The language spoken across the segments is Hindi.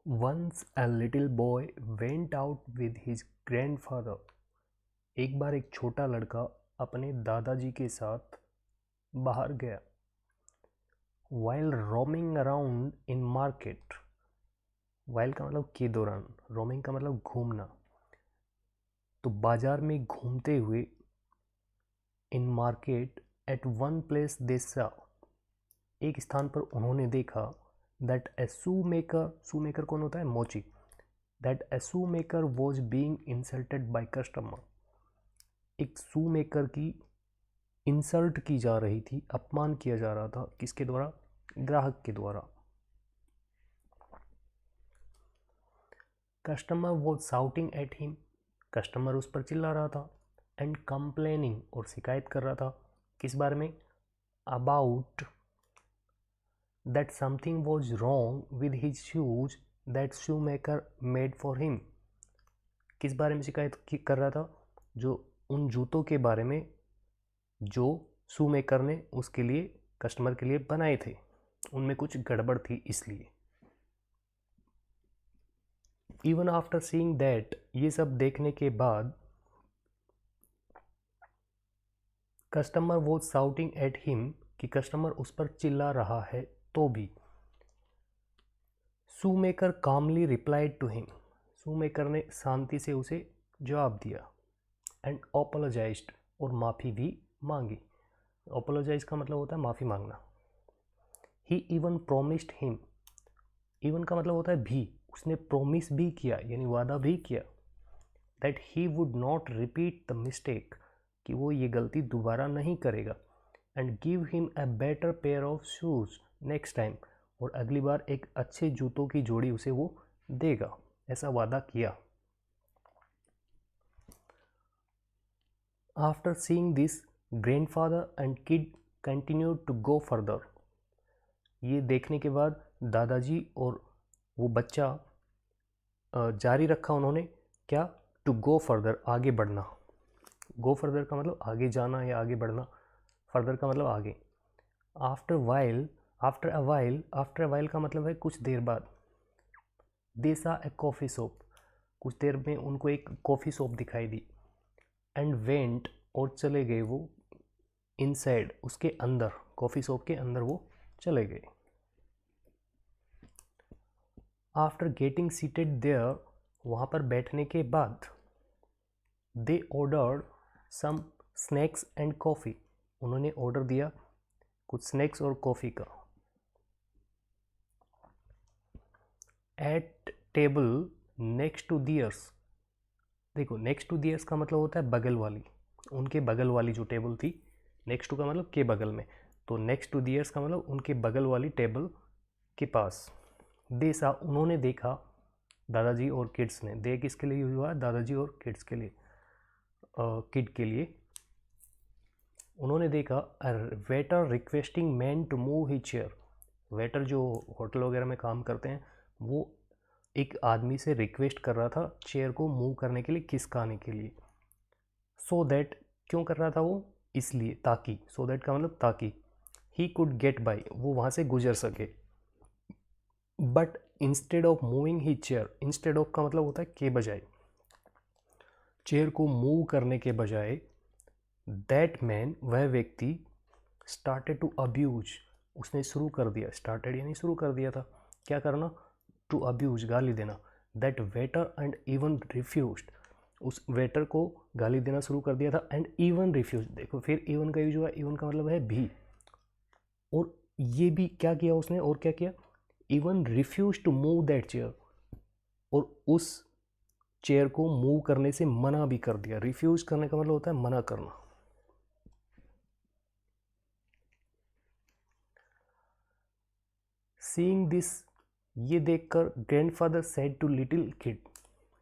Once a little boy went out with his grandfather. एक बार एक छोटा लड़का अपने दादाजी के साथ बाहर गया. While roaming around in market. While का मतलब के दौरान, roaming का मतलब घूमना. तो बाजार में घूमते हुए in market at one place they saw. एक स्थान पर उन्होंने देखा that a shoemaker कौन होता है? मोची. That a shoemaker was being insulted by customer. एक shoemaker की इंसल्ट की जा रही थी, अपमान किया जा रहा था. किसके द्वारा? ग्राहक के द्वारा. Customer was shouting at him. Customer उस पर चिल्ला रहा था. एंड कंप्लेनिंग, और शिकायत कर रहा था. किस बारे में? About that something was wrong with his shoes that shoe maker made for him. किस बारे में शिकायत कर रहा था? जो उन जूतों के बारे में जो शू मेकर ने उसके लिए, कस्टमर के लिए बनाए थे, उनमें कुछ गड़बड़ थी इसलिए. इवन आफ्टर सीइंग दैट, ये सब देखने के बाद, customer was shouting at him, कि कस्टमर उस पर चिल्ला रहा है तो भी. Shoe maker calmly replied to him. Shoe maker ने शांति से उसे जवाब दिया. एंड अपोलोजाइज्ड, और माफ़ी भी मांगी. अपोलोजाइज का मतलब होता है माफ़ी मांगना. ही इवन प्रोमिस्ड हिम. इवन का मतलब होता है भी. उसने प्रोमिस भी किया, यानी वादा भी किया, that he would not repeat the mistake, कि वो ये गलती दोबारा नहीं करेगा. And give him a better pair of shoes next time, और अगली बार एक अच्छे जूतों की जोड़ी उसे वो देगा, ऐसा वादा किया. After seeing this, grandfather and kid continued to go further. ये देखने के बाद दादाजी और वो बच्चा जारी रखा उन्होंने. क्या? टू गो फर्दर, आगे बढ़ना. गो फर्दर का मतलब आगे जाना या आगे बढ़ना. फर्दर का मतलब आगे. After while, after a while का मतलब है कुछ देर बाद. दे सा ए कॉफ़ी शॉप. कुछ देर में उनको एक कॉफ़ी शॉप दिखाई दी. एंड वेंट, और चले गए वो. इनसाइड, उसके अंदर, कॉफ़ी शॉप के अंदर वो चले गए. आफ्टर गेटिंग सीटेड देयर, वहाँ पर बैठने के बाद, they ordered some snacks and coffee. उन्होंने ऑर्डर दिया कुछ स्नैक्स और कॉफ़ी का. At table next to theirs. देखो, नेक्स्ट टू दियर्स का मतलब होता है बगल वाली. उनके बगल वाली जो टेबल थी, नेक्स्ट टू का मतलब के बगल में, तो नेक्स्ट टू दियर्स का मतलब उनके बगल वाली टेबल के पास. देखा, उन्होंने देखा, दादाजी और किड्स ने. दे किसके लिए यूज हुआ? दादाजी और किड्स के लिए, किड के लिए. उन्होंने देखा waiter requesting man to move he chair. Waiter जो होटल वगैरह में काम करते हैं, वो एक आदमी से रिक्वेस्ट कर रहा था चेयर को मूव करने के लिए, खिसकाने के लिए. सो दैट, क्यों कर रहा था वो? इसलिए, ताकि. सो दैट का मतलब ताकि. ही कुड गेट बाई, वो वहाँ से गुजर सके. But instead of moving he chair, instead of का मतलब होता है के बजाय. चेयर को मूव करने के बजाय, दैट मैन, वह व्यक्ति, स्टार्टेड टू अब्यूज, उसने शुरू कर दिया. स्टार्टेड यानी शुरू कर दिया था. क्या करना? टू अब्यूज, गाली देना. That waiter and even refused, उस वेटर को गाली देना शुरू कर दिया था. एंड इवन रिफ्यूज, देखो फिर इवन का यूज हुआ. इवन का मतलब है भी. और ये भी क्या किया उसने, और क्या किया? Even refuse to move that chair, और उस चेयर को मूव करने से मना भी कर दिया. रिफ्यूज करने का मतलब होता है मना करना. सीइंग दिस, ये देखकर, grandfather said to little kid,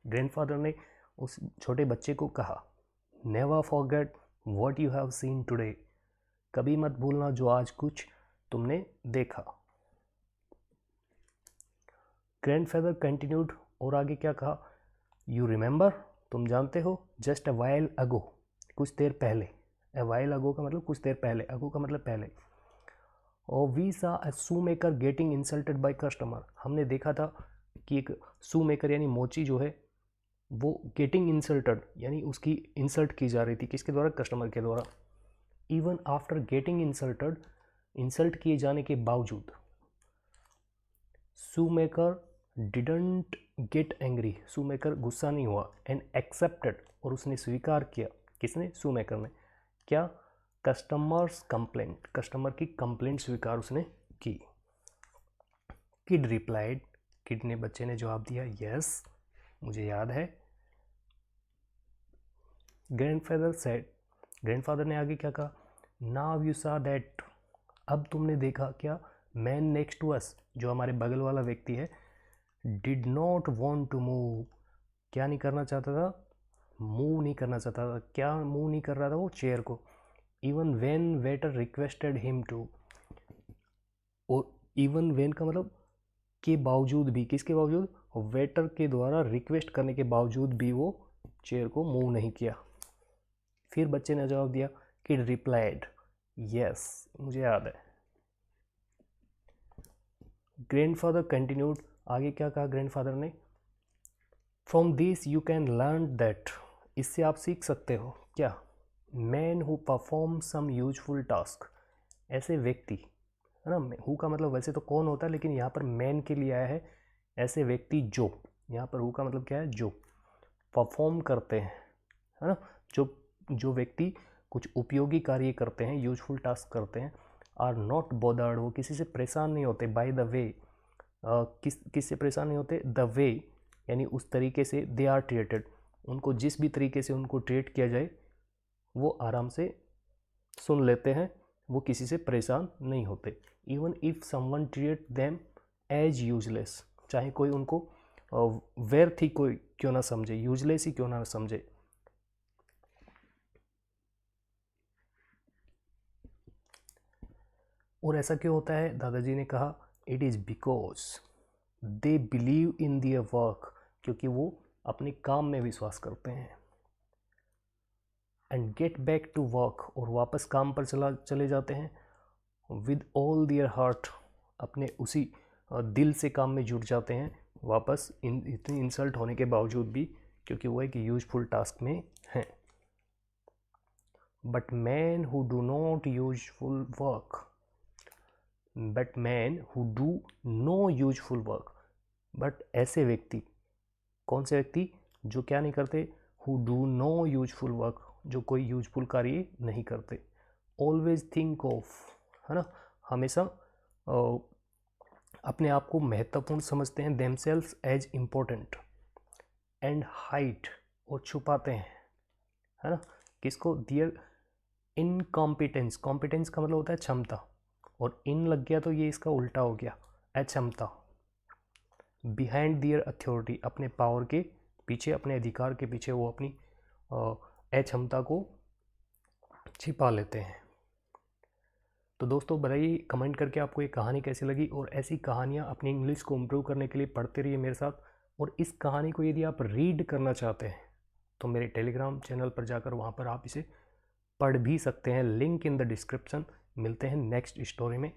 grandfather ने उस छोटे बच्चे को कहा, never forget what you have seen today, कभी मत भूलना जो आज कुछ तुमने देखा. ग्रैंडफादर कंटिन्यूड, और आगे क्या कहा? यू रिमेंबर, तुम जानते हो, जस्ट अ वाइल अगो, कुछ देर पहले. अ वाइल अगो का मतलब कुछ देर पहले, अगो का मतलब पहले. और we saw a shoe maker getting insulted by customer, हमने देखा था कि एक शू मेकर यानी मोची जो है वो गेटिंग इंसल्टेड यानी उसकी इंसल्ट की जा रही थी, किसके द्वारा? कस्टमर के द्वारा। Even after getting insulted, insult किए जाने के बावजूद shoe maker didn't get angry, shoe maker गुस्सा नहीं हुआ, एंड एक्सेप्टेड, और उसने स्वीकार किया, किसने? शू मेकर ने। क्या? कस्टमर्स कंप्लेंट, कस्टमर की कंप्लेंट स्वीकार उसने की। किड रिप्लाइड, किड ने, बच्चे ने जवाब दिया, यस मुझे याद है। ग्रैंडफादर सेड, ग्रैंडफादर ने आगे क्या कहा? नाउ यू सा दैट, अब तुमने देखा क्या? मैन नेक्स्ट टू अस, जो हमारे बगल वाला व्यक्ति है, did not want to move, क्या नहीं करना चाहता था? मूव नहीं करना चाहता था। क्या मूव नहीं कर रहा था वो? चेयर को। Even when waiter requested him to, और इवन वेन का मतलब के बावजूद भी, किसके बावजूद? वेटर के द्वारा रिक्वेस्ट करने के बावजूद भी वो चेयर को मूव नहीं किया। फिर बच्चे ने जवाब दिया, किड रिप्लाइड, यस मुझे याद है। ग्रैंडफादर कंटिन्यूड, आगे क्या कहा ग्रैंडफादर ने? From this you can learn that, इससे आप सीख सकते हो क्या? Man who perform some useful task, ऐसे व्यक्ति, है ना, हु का मतलब वैसे तो कौन होता है, लेकिन यहाँ पर मैन के लिए आया है, ऐसे व्यक्ति जो, यहाँ पर हु का मतलब क्या है? जो परफॉर्म करते हैं, है ना, जो व्यक्ति कुछ उपयोगी कार्य करते हैं, यूजफुल टास्क करते हैं, आर नॉट बॉदर्ड, वो किसी से परेशान नहीं होते, बाय द वे, किससे परेशान नहीं होते? द वे यानी उस तरीके से, दे आर ट्रीटेड, उनको जिस भी तरीके से उनको ट्रीट किया जाए वो आराम से सुन लेते हैं, वो किसी से परेशान नहीं होते। Even if someone treat them as useless, चाहे कोई उनको व्यर्थ ही कोई क्यों ना समझे, यूजलेस ही क्यों ना समझे। और ऐसा क्यों होता है? दादाजी ने कहा, it is because they believe in their work, क्योंकि वो अपने काम में विश्वास करते हैं। And get back to work, और वापस काम पर चले जाते हैं। विद ऑल दियर हार्ट, अपने उसी दिल से काम में जुट जाते हैं वापस, इतनी इंसल्ट होने के बावजूद भी, क्योंकि वो एक यूजफुल टास्क में हैं। But man who do not useful work, but man who do no useful work, but ऐसे व्यक्ति, कौन से व्यक्ति? जो क्या नहीं करते? Who do no useful work, जो कोई यूजफुल कार्य नहीं करते। ऑलवेज थिंक ऑफ, है ना, हमेशा अपने आप को महत्वपूर्ण समझते हैं, themselves as important, and hide, और छुपाते हैं, है ना, किसको? दियर इनकॉम्पिटेंस, कॉम्पिटेंस का मतलब होता है क्षमता, और इन लग गया तो ये इसका उल्टा हो गया, अक्षमता। बिहाइंड दियर अथॉरिटी, अपने पावर के पीछे, अपने अधिकार के पीछे वो अपनी अक्षमता को छिपा लेते हैं। तो दोस्तों बताइए कमेंट करके आपको ये कहानी कैसी लगी, और ऐसी कहानियाँ अपनी इंग्लिश को इम्प्रूव करने के लिए पढ़ते रहिए मेरे साथ। और इस कहानी को यदि आप रीड करना चाहते हैं तो मेरे टेलीग्राम चैनल पर जाकर वहाँ पर आप इसे पढ़ भी सकते हैं, लिंक इन द डिस्क्रिप्शन। मिलते हैं नेक्स्ट स्टोरी में,